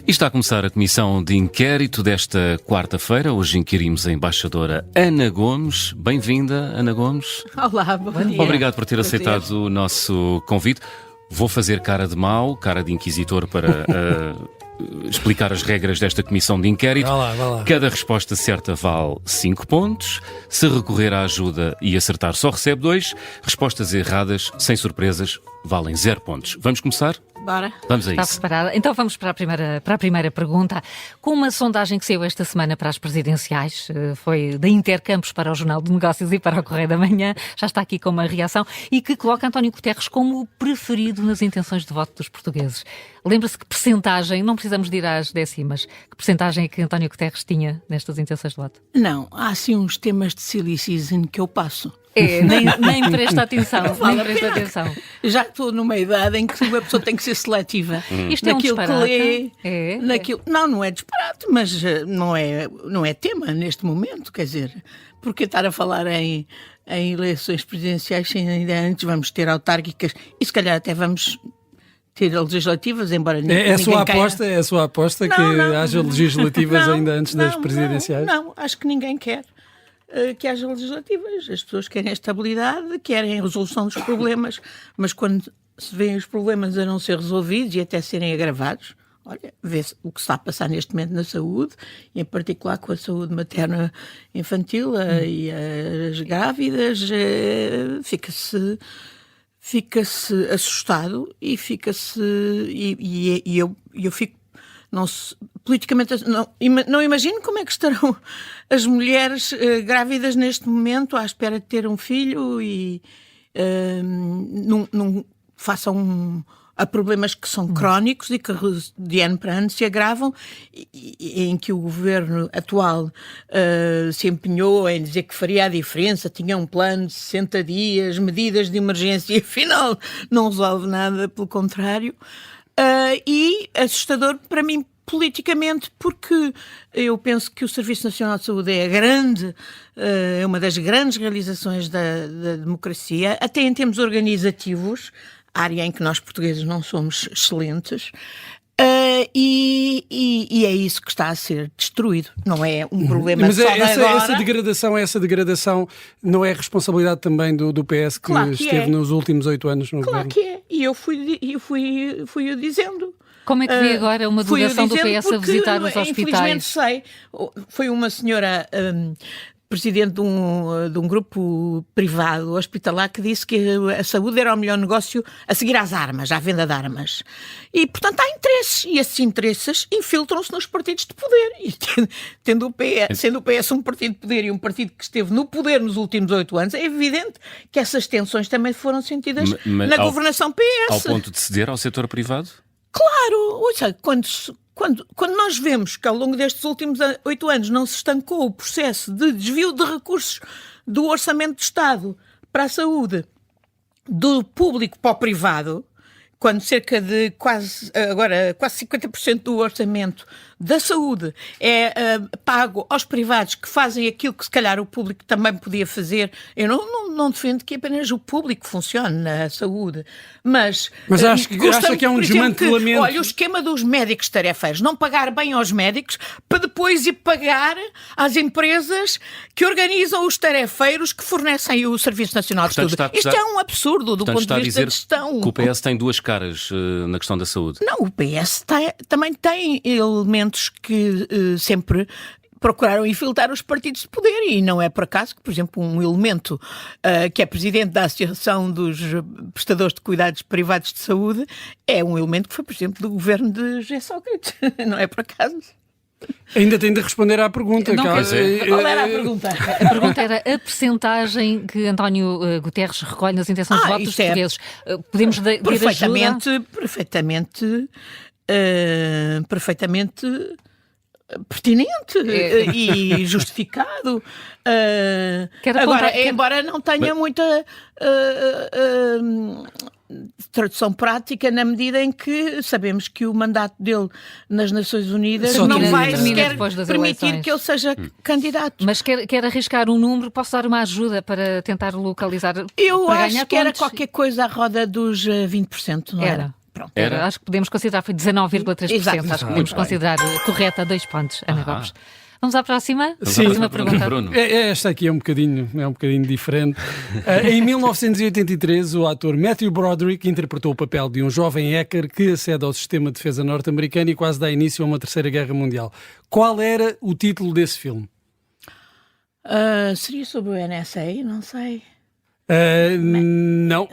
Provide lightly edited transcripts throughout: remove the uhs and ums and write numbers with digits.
E está a começar a comissão de inquérito desta quarta-feira. Hoje inquirimos a embaixadora Ana Gomes. Bem-vinda, Ana Gomes. Olá, bom dia. Obrigado por ter aceitado o nosso convite. Vou fazer cara de mau, cara de inquisitor para explicar as regras desta comissão de inquérito. Vai lá. Cada resposta certa vale 5 pontos. Se recorrer à ajuda e acertar, só recebe 2. Respostas erradas, sem surpresas, valem 0 pontos. Vamos começar? Bora. Vamos a Está isso. preparada? Então vamos para a primeira pergunta. Com uma sondagem que saiu esta semana para as presidenciais, foi da Intercampos para o Jornal de Negócios e para o Correio da Manhã, já está aqui com uma reação, e que coloca António Guterres como o preferido nas intenções de voto dos portugueses. Lembra-se que percentagem, não precisamos de ir às décimas, que percentagem é que António Guterres tinha nestas intenções de voto? Não, há assim uns temas de silly season que eu passo. Nem presta atenção, nem presta atenção. Já estou numa idade em que uma pessoa tem que ser seletiva. Isto é um Naquilo que disparate? lê, naquilo... Não é disparate, mas não é tema neste momento, quer dizer, porque estar a falar em eleições presidenciais sem ainda antes vamos ter autárquicas e se calhar até vamos ter legislativas, embora ninguém É a sua aposta que haja legislativas ainda antes das presidenciais? Não, acho que ninguém quer que haja legislativas. As pessoas querem estabilidade, querem a resolução dos problemas, mas quando se vêem os problemas a não ser resolvidos e até serem agravados, olha, vê-se o que está a passar neste momento na saúde, em particular com a saúde materna infantil e as grávidas, fica-se assustado e fica-se... E eu fico... politicamente, não imagino como é que estarão as mulheres grávidas neste momento à espera de ter um filho e não façam a problemas que são crónicos e que de ano para ano se agravam e em que o governo atual se empenhou em dizer que faria a diferença, tinha um plano de 60 dias, medidas de emergência e afinal não resolve nada, pelo contrário. E assustador para mim politicamente, porque eu penso que o Serviço Nacional de Saúde é uma das grandes realizações da democracia, até em termos organizativos, área em que nós portugueses não somos excelentes, e é isso que está a ser destruído. Não é um problema mas só de agora. Essa degradação não é responsabilidade também do PS que esteve nos últimos 8 anos no governo? Claro que é. E eu fui dizendo. Como é que vê agora uma delegação do PS a visitar os hospitais? Infelizmente sei. Foi uma senhora... presidente de um grupo privado hospitalar que disse que a saúde era o melhor negócio a seguir às armas, à venda de armas. E, portanto, há interesses. E esses interesses infiltram-se nos partidos de poder. E sendo o PS um partido de poder e um partido que esteve no poder nos últimos 8 anos, é evidente que essas tensões também foram sentidas na governação PS. Ao ponto de ceder ao setor privado? Claro! Ouça, quando nós vemos que ao longo destes últimos 8 anos não se estancou o processo de desvio de recursos do orçamento de Estado para a saúde, do público para o privado, quando cerca de quase 50% do orçamento da saúde é pago aos privados que fazem aquilo que se calhar o público também podia fazer. Eu não defendo que apenas o público funcione na saúde, mas acha que é um desmantelamento. Olha, o esquema dos médicos tarefeiros, não pagar bem aos médicos para depois ir pagar às empresas que organizam os tarefeiros que fornecem o Serviço Nacional de Saúde. Isto é um absurdo do ponto de vista de gestão. Que o PS tem duas caras na questão da saúde. Não, o PS também tem elementos que sempre procuraram infiltrar os partidos de poder e não é por acaso que, por exemplo, um elemento que é presidente da Associação dos Prestadores de Cuidados Privados de Saúde é um elemento que foi, por exemplo, do governo de José Sócrates. Não é por acaso? Ainda tem de responder à pergunta. Qual era a pergunta? A pergunta era a percentagem que António Guterres recolhe nas intenções de voto dos portugueses. Podemos dar ajuda? Perfeitamente pertinente e justificado. Embora não tenha muita tradução prática, na medida em que sabemos que o mandato dele nas Nações Unidas não vai sequer permitir que ele seja candidato. Mas quer arriscar um número? Posso dar uma ajuda para tentar localizar? Eu acho que era qualquer coisa à roda dos 20%, não era? Pronto. Acho que podemos considerar, foi 19,3%. Exato. Acho que podemos considerar correta 2 pontos, Ana Gomes. Vamos à próxima? Sim, Próxima pergunta. Bruno. Esta aqui é um bocadinho diferente. Em 1983, o ator Matthew Broderick interpretou o papel de um jovem hacker que acede ao sistema de defesa norte-americano e quase dá início a uma terceira guerra mundial. Qual era o título desse filme? Seria sobre o NSA? Não sei. Não.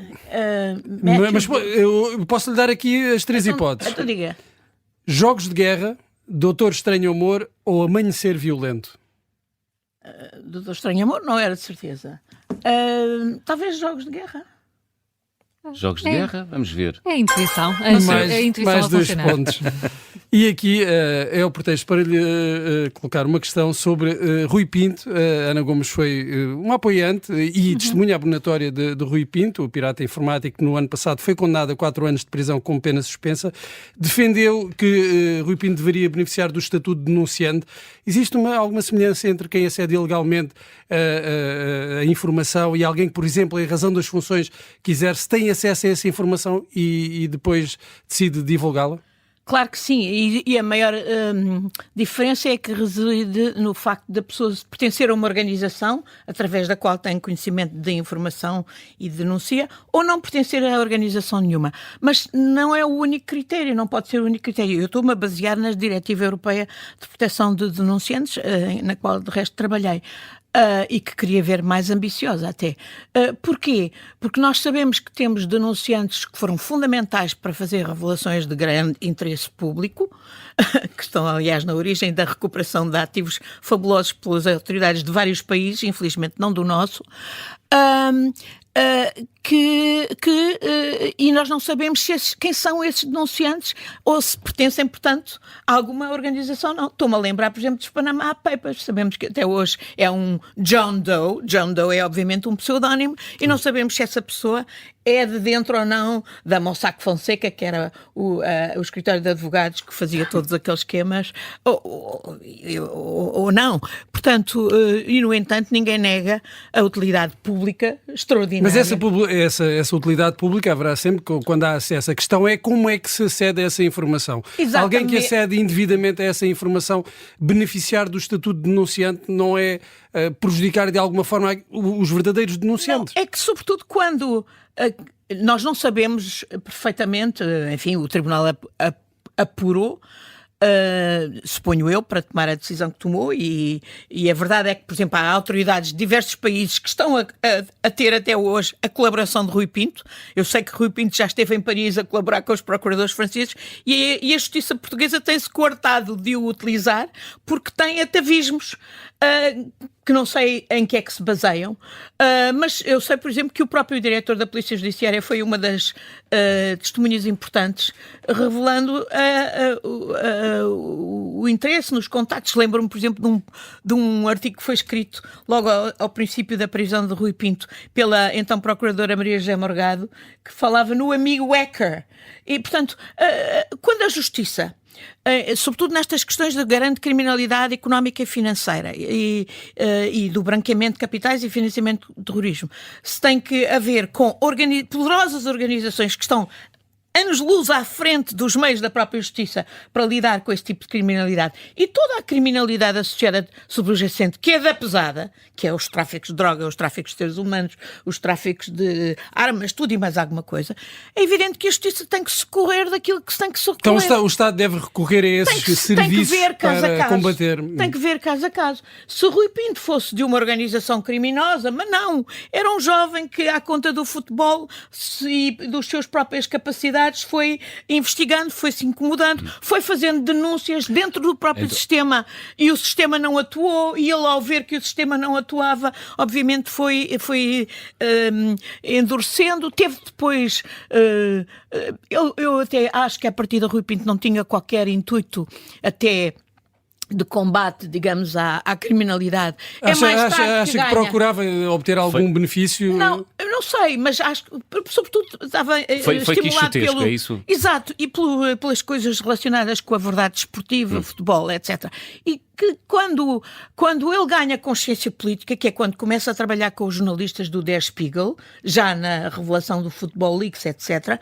Mas eu posso lhe dar aqui as 3 hipóteses. Então diga. Jogos de Guerra, Doutor Estranho Amor ou Amanhecer Violento? Doutor Estranho Amor não era de certeza. Talvez Jogos de Guerra. Jogos de guerra? Vamos ver. É a intuição. A intuição mais a 2 funcionar. pontos. E aqui é o pretexto para lhe colocar uma questão sobre Rui Pinto. Ana Gomes foi uma apoiante e testemunha abonatória de Rui Pinto, o pirata informático que no ano passado foi condenado a 4 anos de prisão com pena suspensa. Defendeu que Rui Pinto deveria beneficiar do estatuto de denunciante. Existe alguma semelhança entre quem acede ilegalmente a informação e alguém que, por exemplo, em razão das funções que exerce, tem acesso a essa informação e depois decide divulgá-la? Claro que sim, e a maior diferença é que reside no facto da pessoa pertencer a uma organização através da qual tem conhecimento de informação e denuncia, ou não pertencer a organização nenhuma. Mas não é o único critério, não pode ser o único critério. Eu estou-me a basear na Diretiva Europeia de Proteção de Denunciantes, na qual de resto trabalhei. E que queria ver mais ambiciosa até. Porquê? Porque nós sabemos que temos denunciantes que foram fundamentais para fazer revelações de grande interesse público, que estão, aliás, na origem da recuperação de ativos fabulosos pelas autoridades de vários países, infelizmente não do nosso, e nós não sabemos quem são esses denunciantes ou se pertencem, portanto, a alguma organização. Não. Estou-me a lembrar, por exemplo, dos Panama Papers. Sabemos que até hoje é um John Doe. John Doe é, obviamente, um pseudónimo e não sabemos se essa pessoa é de dentro ou não da Mossack Fonseca, que era o escritório de advogados que fazia todos aqueles esquemas, ou não. Portanto, e no entanto, ninguém nega a utilidade pública extraordinária. Mas essa utilidade pública haverá sempre quando há acesso. A questão é como é que se acede a essa informação. Exatamente. Alguém que acede indevidamente a essa informação, beneficiar do estatuto de denunciante não é prejudicar de alguma forma os verdadeiros denunciantes? Não, é que, sobretudo, quando nós não sabemos perfeitamente, enfim, o Tribunal apurou, suponho eu, para tomar a decisão que tomou, e a verdade é que, por exemplo, há autoridades de diversos países que estão a ter até hoje a colaboração de Rui Pinto. Eu sei que Rui Pinto já esteve em Paris a colaborar com os procuradores franceses e a justiça portuguesa tem-se coartado de o utilizar porque tem atavismos que não sei em que é que se baseiam, mas eu sei, por exemplo, que o próprio diretor da Polícia Judiciária foi uma das testemunhas importantes, revelando o interesse nos contactos. Lembro-me, por exemplo, de um artigo que foi escrito logo ao princípio da prisão de Rui Pinto pela então procuradora Maria José Morgado, que falava no amigo hacker. E, portanto, quando a justiça, sobretudo nestas questões de grande criminalidade económica e financeira e do branqueamento de capitais e financiamento do terrorismo, se tem que haver com poderosas organizações que estão anos-luz à frente dos meios da própria justiça para lidar com esse tipo de criminalidade e toda a criminalidade associada subjacente, que é da pesada, que é os tráficos de droga, os tráficos de seres humanos, os tráficos de armas, tudo e mais alguma coisa, é evidente que a justiça tem que socorrer daquilo que se tem que socorrer. Então o Estado deve recorrer a esses serviços para combater. Tem que ver caso a caso. Se Rui Pinto fosse de uma organização criminosa, mas não, era um jovem que, à conta do futebol e dos seus próprias capacidades, foi investigando, foi se incomodando, foi fazendo denúncias dentro do próprio sistema e o sistema não atuou e ele, ao ver que o sistema não atuava, obviamente foi endurecendo. Teve depois eu até acho que a partir da Rui Pinto não tinha qualquer intuito até de combate, digamos, à criminalidade. Acha que procurava obter algum benefício? Não, eu não sei, mas acho que, sobretudo, estava estimulado pelo... é isso? Exato, e pelas coisas relacionadas com a verdade esportiva, futebol, etc. E que quando ele ganha consciência política, que é quando começa a trabalhar com os jornalistas do Der Spiegel, já na revelação do Futebol Leaks, etc.,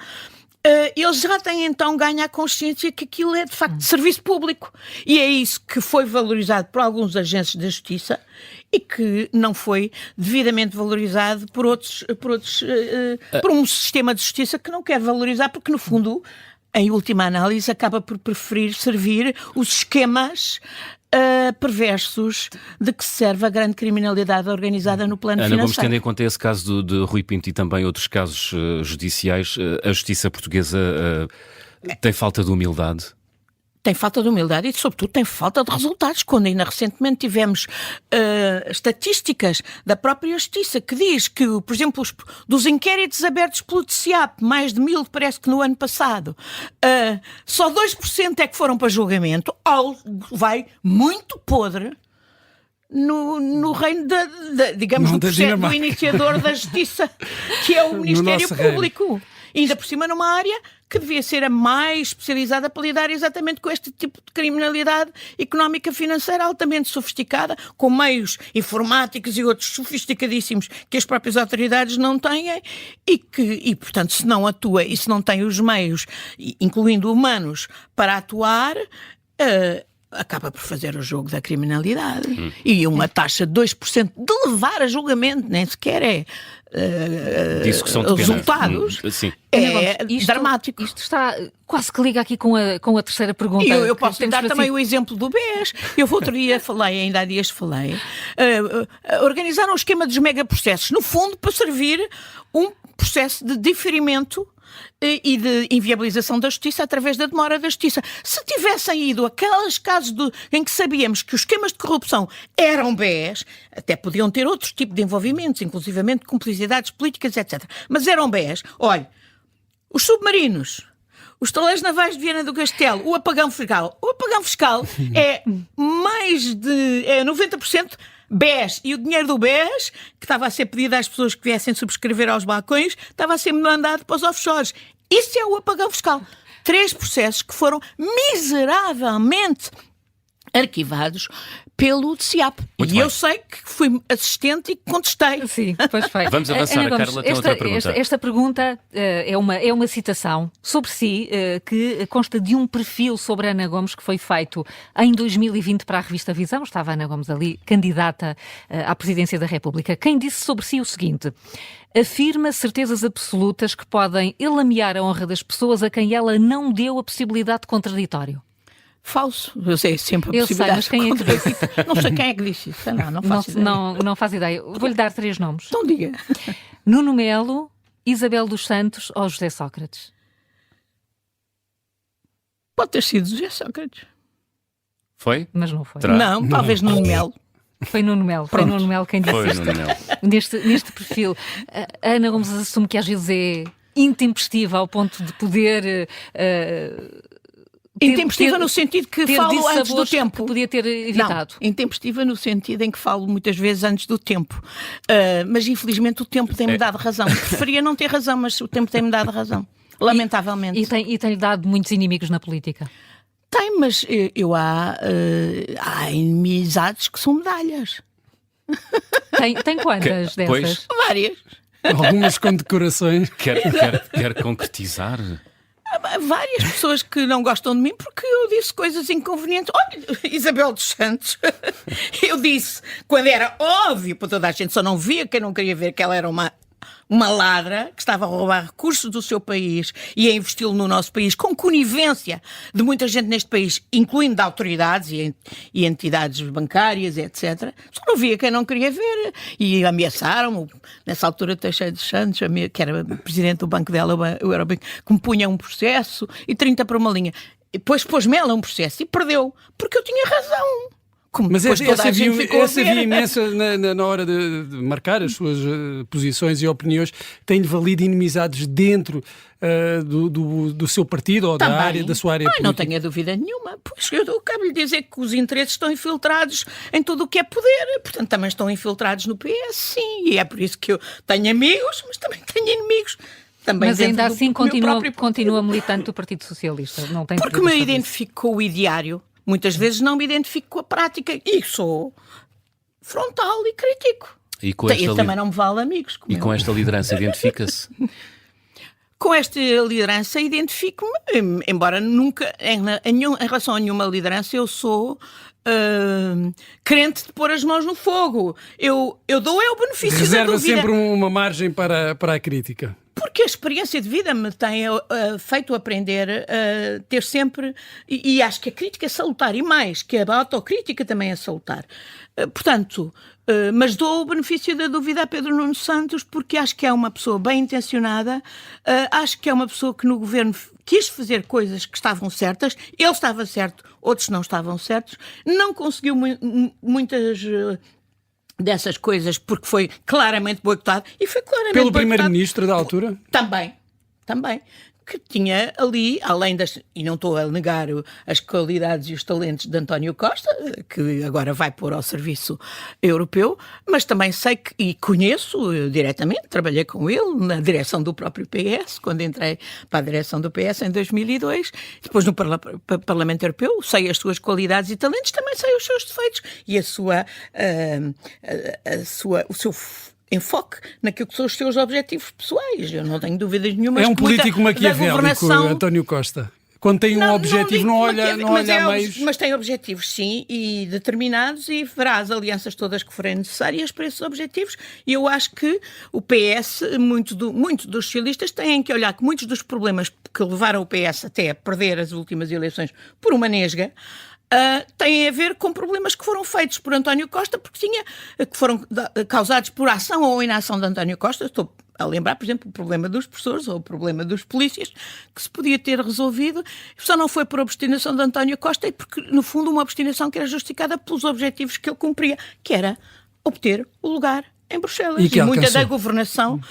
eles já têm então ganho a consciência que aquilo é de facto de serviço público. E é isso que foi valorizado por alguns agentes da Justiça e que não foi devidamente valorizado por um sistema de justiça que não quer valorizar, porque no fundo, em última análise, acaba por preferir servir os esquemas perversos de que serve a grande criminalidade organizada no plano Ana financeiro. Gomes, tendo em conta esse caso de Rui Pinto e também outros casos judiciais, a justiça portuguesa tem falta de humildade? Tem falta de humildade e, sobretudo, tem falta de resultados. Quando ainda recentemente tivemos estatísticas da própria Justiça que diz que, por exemplo, dos inquéritos abertos pelo TCIAP, mais de 1000, parece que no ano passado, só 2% é que foram para julgamento. Algo vai muito podre no reino digamos, do iniciador da Justiça, que é o Ministério Público. Ainda por cima numa área que devia ser a mais especializada para lidar exatamente com este tipo de criminalidade económica financeira altamente sofisticada, com meios informáticos e outros sofisticadíssimos que as próprias autoridades não têm e portanto, se não atua e se não tem os meios, incluindo humanos, para atuar, acaba por fazer o jogo da criminalidade. E uma taxa de 2% de levar a julgamento, nem sequer é resultados, dramático. Isto está quase que liga aqui com a terceira pergunta. Eu posso dar também o exemplo do BES. Eu outro dia ainda há dias falei, organizaram o esquema dos megaprocessos, no fundo para servir um processo de diferimento e de inviabilização da justiça através da demora da justiça. Se tivessem ido aqueles casos em que sabíamos que os esquemas de corrupção eram BES, até podiam ter outros tipos de envolvimentos, inclusivamente cumplicidades políticas, etc. Mas eram BES. Olha, os submarinos, os taleiros navais de Viana do Castelo, o apagão fiscal. O apagão fiscal é mais de 90% BES, e o dinheiro do BES, que estava a ser pedido às pessoas que viessem subscrever aos balcões, estava a ser mandado para os offshores. Isso é o apagão fiscal. 3 processos que foram miseravelmente arquivados pelo TCIAP. Eu sei que fui assistente e contestei. Sim, pois foi. Vamos avançar, Ana Gomes, Carla tem outra pergunta. Esta pergunta é uma citação sobre si que consta de um perfil sobre Ana Gomes que foi feito em 2020 para a revista Visão. Estava Ana Gomes ali, candidata à presidência da República. Quem disse sobre si o seguinte: afirma certezas absolutas que podem elamear a honra das pessoas a quem ela não deu a possibilidade de contraditório. Falso. Eu sei sempre a possibilidade. Sei, mas quem é que disse? Não sei quem é que disse isso. Não faço ideia. Não faz ideia. Vou-lhe dar 3 nomes. Então diga. Nuno Melo, Isabel dos Santos ou José Sócrates? Pode ter sido José Sócrates. Foi? Mas não foi. Não, talvez Nuno Melo. Foi Nuno Melo. Foi Nuno Melo quem disse isto. Nuno Melo. Neste perfil, a Ana Gomes assume que às vezes é intempestiva ao ponto de poder... Intempestiva no sentido que falo antes do tempo. Que podia ter evitado. Não, intempestiva no sentido em que falo muitas vezes antes do tempo. Mas infelizmente o tempo tem-me dado razão. Preferia não ter razão, mas o tempo tem-me dado razão. Lamentavelmente. E tem-lhe dado muitos inimigos na política? Tem, mas há inimizades que são medalhas. Tem quantas dessas? Pois. Várias. Algumas condecorações. Quer concretizar? Várias pessoas que não gostam de mim porque eu disse coisas inconvenientes. Olha, Isabel dos Santos, eu disse, quando era óbvio para toda a gente, só não via quem não queria ver que ela era uma ladra que estava a roubar recursos do seu país e a investi-lo no nosso país com conivência de muita gente neste país, incluindo de autoridades e entidades bancárias, etc. Só não via quem não queria ver e ameaçaram-me, nessa altura Teixeira dos Santos, que era presidente do banco dela, o Eurobanco, que me punha um processo e 30 para uma linha. E depois pôs-me ela um processo e perdeu, porque eu tinha razão. Mas essa via imensa na hora de marcar as suas posições e opiniões, tem-lhe valido inimizades dentro do seu partido ou da sua área política? Não tenho dúvida nenhuma. Pois eu acabo de dizer que os interesses estão infiltrados em tudo o que é poder. Portanto, também estão infiltrados no PS, sim. E é por isso que eu tenho amigos, mas também tenho inimigos. Também mas ainda assim continua militante do Partido Socialista. Não tem porque me identifico com o ideário. Muitas vezes não me identifico com a prática e sou frontal e critico. E também não me vale amigos. E com esta liderança identifica-se? Com esta liderança identifico-me, embora nunca, em relação a nenhuma liderança, eu sou crente de pôr as mãos no fogo. Eu dou o benefício Reserva da dúvida. sempre uma margem para a crítica. Porque a experiência de vida me tem feito aprender a ter sempre... E acho que a crítica é salutar, e mais, que a autocrítica também é salutar. Portanto, mas dou o benefício da dúvida a Pedro Nuno Santos, porque acho que é uma pessoa bem intencionada, acho que é uma pessoa que no governo quis fazer coisas que estavam certas, ele estava certo, outros não estavam certos, não conseguiu muitas... dessas coisas, porque foi claramente boicotado, e foi claramente pelo boicotado primeiro-ministro da altura? Também, que tinha ali, além das... E não estou a negar as qualidades e os talentos de António Costa, que agora vai pôr ao serviço europeu, mas também sei que, e conheço diretamente, trabalhei com ele na direção do próprio PS, quando entrei para a direção do PS em 2002, depois no Parlamento Europeu, sei as suas qualidades e talentos, também sei os seus defeitos e o seu enfoque naquilo que são os seus objetivos pessoais. Eu não tenho dúvidas nenhuma. É um político maquiavélico, António Costa. Quando tem um objetivo, não olha a meios. Mas tem objetivos, sim, e determinados, e fará as alianças todas que forem necessárias para esses objetivos. E eu acho que o PS, muitos dos socialistas, têm que olhar que muitos dos problemas que levaram o PS até a perder as últimas eleições por uma nesga, têm a ver com problemas que foram feitos por António Costa, que foram causados por ação ou inação de António Costa. Estou a lembrar, por exemplo, o problema dos professores ou o problema dos polícias, que se podia ter resolvido, só não foi por obstinação de António Costa, e porque, no fundo, uma obstinação que era justificada pelos objetivos que ele cumpria, que era obter o lugar em Bruxelas. E muita da governação...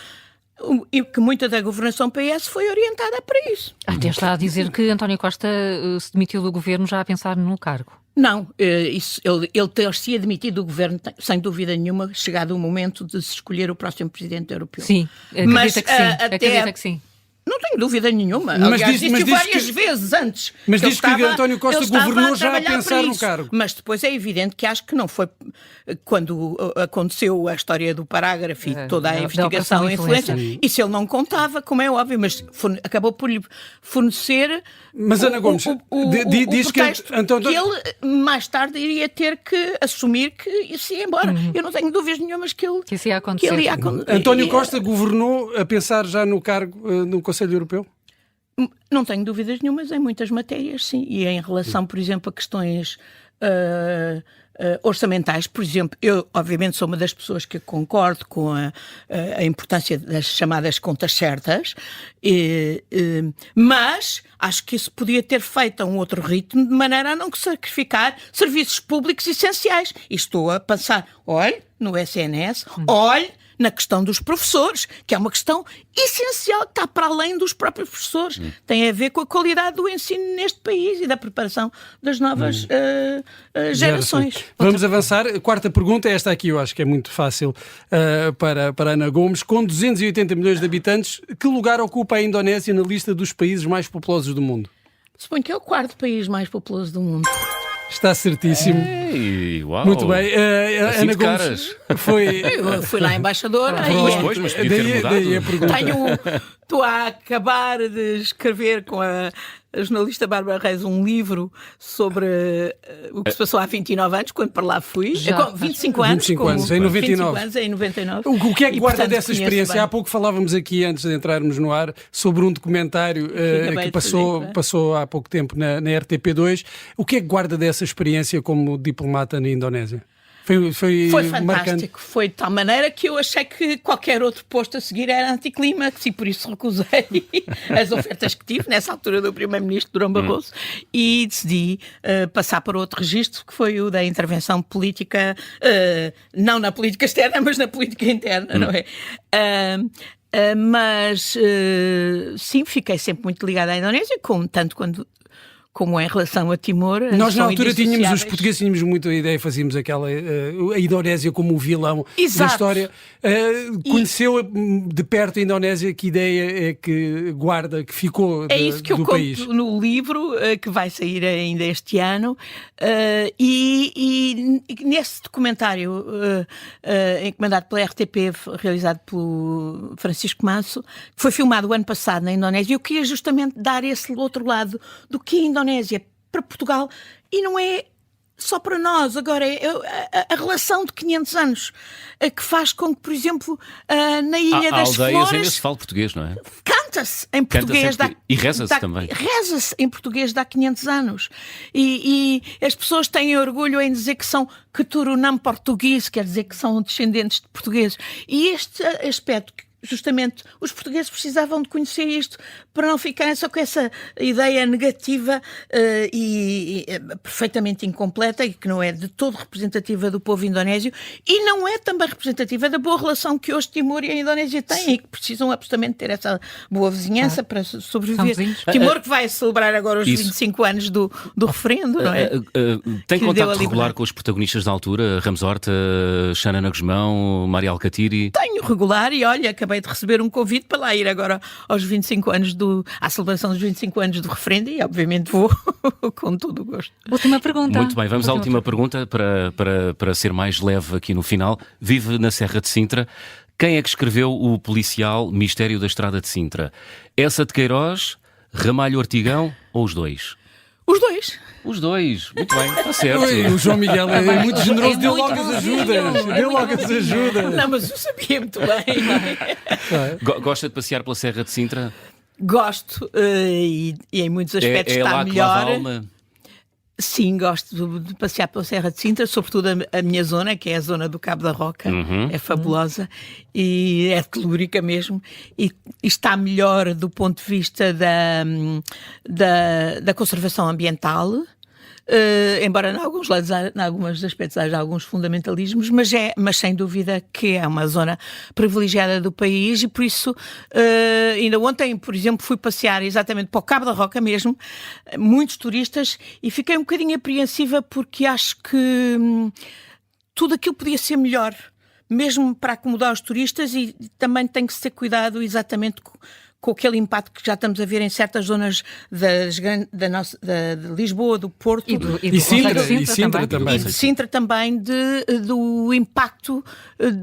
E que muita da governação PS foi orientada para isso. Até está a dizer que António Costa se demitiu do governo já a pensar no cargo. Não, ele ter-se admitido do governo, sem dúvida nenhuma, chegado o momento de se escolher o próximo presidente europeu. Sim, acredita que sim. Não tenho dúvida nenhuma. Mas aliás, diz várias vezes antes. Mas diz que António Costa governou já a pensar no cargo. Mas depois é evidente que acho que não foi... Quando aconteceu a história do parágrafo e toda a investigação e influência, isso ele não contava, como é óbvio, mas acabou por lhe fornecer... Mas Ana Gomes, diz que ele mais tarde iria ter que assumir que isso ia embora. Eu não tenho dúvidas nenhumas que isso ia acontecer. António Costa governou a pensar já no cargo no Conselho Europeu? Não tenho dúvidas nenhumas em muitas matérias, sim. E em relação, por exemplo, a questões orçamentais, por exemplo, eu obviamente sou uma das pessoas que concordo com a importância das chamadas contas certas, mas acho que isso podia ter feito a um outro ritmo, de maneira a não sacrificar serviços públicos essenciais. E estou a pensar, olhe, no SNS, olhe na questão dos professores, que é uma questão essencial, que está para além dos próprios professores. Tem a ver com a qualidade do ensino neste país e da preparação das novas gerações. Vamos avançar. A quarta pergunta, esta aqui eu acho que é muito fácil para Ana Gomes. Com 280 milhões de habitantes, que lugar ocupa a Indonésia na lista dos países mais populosos do mundo? Suponho que é o quarto país mais populoso do mundo. Está certíssimo. Ei, uau. Muito bem. Assim Ana de Gomes caras. Eu fui lá embaixadora. Pois, mas podia ter mudado. Daí a pergunta. Estou a acabar de escrever com a jornalista Bárbara Reis um livro sobre o que se passou há 29 anos, quando para lá fui. 25 anos. 25 anos, em 99. 25 anos, em 99. O que é que guarda portanto, dessa experiência? bem. Há pouco falávamos aqui, antes de entrarmos no ar, sobre um documentário que passou há pouco tempo na RTP2. O que é que guarda dessa experiência como diplomata na Indonésia? Foi fantástico. Marcante. Foi de tal maneira que eu achei que qualquer outro posto a seguir era anticlímax, e por isso recusei as ofertas que tive nessa altura do primeiro-ministro Durão Barroso e decidi passar para outro registro, que foi o da intervenção política, não na política externa, mas na política interna, não é? Mas sim, fiquei sempre muito ligada à Indonésia, tanto quando como é em relação a Timor. Nós na são altura os indissociáveis. portugueses tínhamos muito a ideia, fazíamos aquela, a Indonésia como o vilão da Exato. história. Conheceu de perto a Indonésia, que ideia é que guarda, que ficou É isso que eu do conto país? no livro, que vai sair ainda este ano, e nesse documentário encomendado pela RTP, realizado pelo Francisco Manso, que foi filmado o ano passado na Indonésia, eu queria justamente dar esse outro lado do que a Indonésia para Portugal, e não é só para nós. Agora, a relação de 500 anos que faz com que, por exemplo, na Ilha Há das aldeias ainda Flores, se fala português, não é? canta-se em português. E reza-se também. Reza-se em português de há 500 anos. E as pessoas têm orgulho em dizer que são Keturunan português, quer dizer que são descendentes de portugueses. E este aspecto, justamente, os portugueses precisavam de conhecer isto para não ficarem só com essa ideia negativa e perfeitamente incompleta, e que não é de todo representativa do povo indonésio, e não é também representativa da boa relação que hoje Timor e a Indonésia têm, e que precisam absolutamente ter essa boa vizinhança para sobreviver. Timor, que vai celebrar agora os 25 anos do referendo, não é? Tem Que deu a contacto liberdade. regular com os protagonistas da altura? Ramos Horta, Xanana Guzmão, Maria Alcatiri? Tenho regular, e olha, acabei de receber um convite para lá ir agora aos 25 anos à celebração dos 25 anos do referendo, e obviamente vou com todo o gosto. Última pergunta. Muito bem, vamos à última pergunta para ser mais leve aqui no final. Vive na Serra de Sintra. Quem é que escreveu o policial Mistério da Estrada de Sintra? Essa de Queiroz, Ramalho Ortigão ou os dois? Os dois. Os dois, muito bem, está certo. Oi, o João Miguel é muito generoso, deu muito logo as bonzinho, ajudas. é Deu muito logo as ajudas. Não, mas eu sabia muito bem. Gosta de passear pela Serra de Sintra? Gosto, e em muitos aspectos É está lá que lava a melhor. alma? Sim, gosto de passear pela Serra de Sintra, sobretudo a minha zona, que é a zona do Cabo da Roca. É fabulosa e é telúrica mesmo, e está melhor do ponto de vista da conservação ambiental. Embora em alguns aspectos haja alguns fundamentalismos, mas sem dúvida que é uma zona privilegiada do país, e por isso ainda ontem, por exemplo, fui passear exatamente para o Cabo da Roca mesmo, muitos turistas, e fiquei um bocadinho apreensiva porque acho que tudo aquilo podia ser melhor, mesmo para acomodar os turistas, e também tem que se ter cuidado exatamente com aquele impacto que já estamos a ver em certas zonas de Lisboa, do Porto E Sintra também. e de Sintra também, do impacto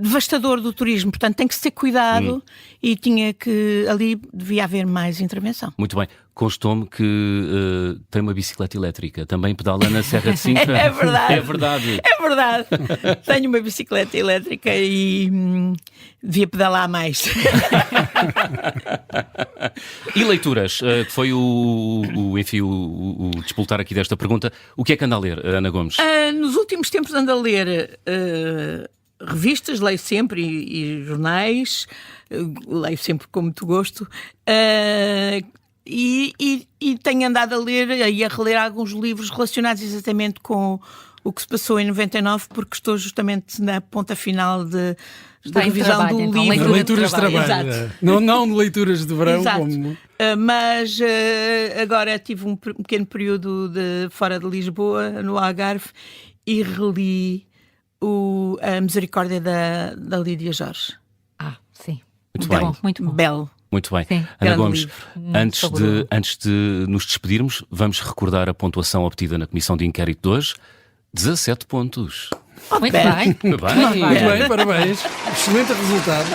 devastador do turismo. Portanto, tem que se ter cuidado, e ali devia haver mais intervenção. Muito bem. Constou-me que tem uma bicicleta elétrica, também pedala na Serra de Sintra. É verdade. É verdade. É verdade. Tenho uma bicicleta elétrica e devia pedalar mais. E leituras, que foi enfim, o despoltar aqui desta pergunta. O que é que anda a ler, Ana Gomes? Nos últimos tempos ando a ler revistas, leio sempre, e jornais, leio sempre com muito gosto. E tenho andado a ler e a reler alguns livros relacionados exatamente com o que se passou em 99, porque estou justamente na ponta final da revisão do então, livro. Leituras de trabalho. Exato. Não leituras de verão. Exato. Como... Mas agora tive um pequeno período fora de Lisboa, no Algarve, e reli a Misericórdia da Lídia Jorge. Sim. Muito Muito bem. bom, muito bom. Belo. Muito bem. Sim. Ana Grande Gomes, livro. antes de nos despedirmos, vamos recordar a pontuação obtida na Comissão de Inquérito de hoje. 17 pontos. Muito bem. Muito bem. Muito bem, parabéns. Excelente resultado.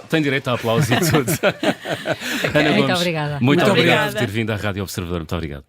Tem direito a aplauso e tudo. Ana Muito Gomes, obrigada. Muito Muito obrigado obrigada. por ter vindo à Rádio Observador. Muito obrigado.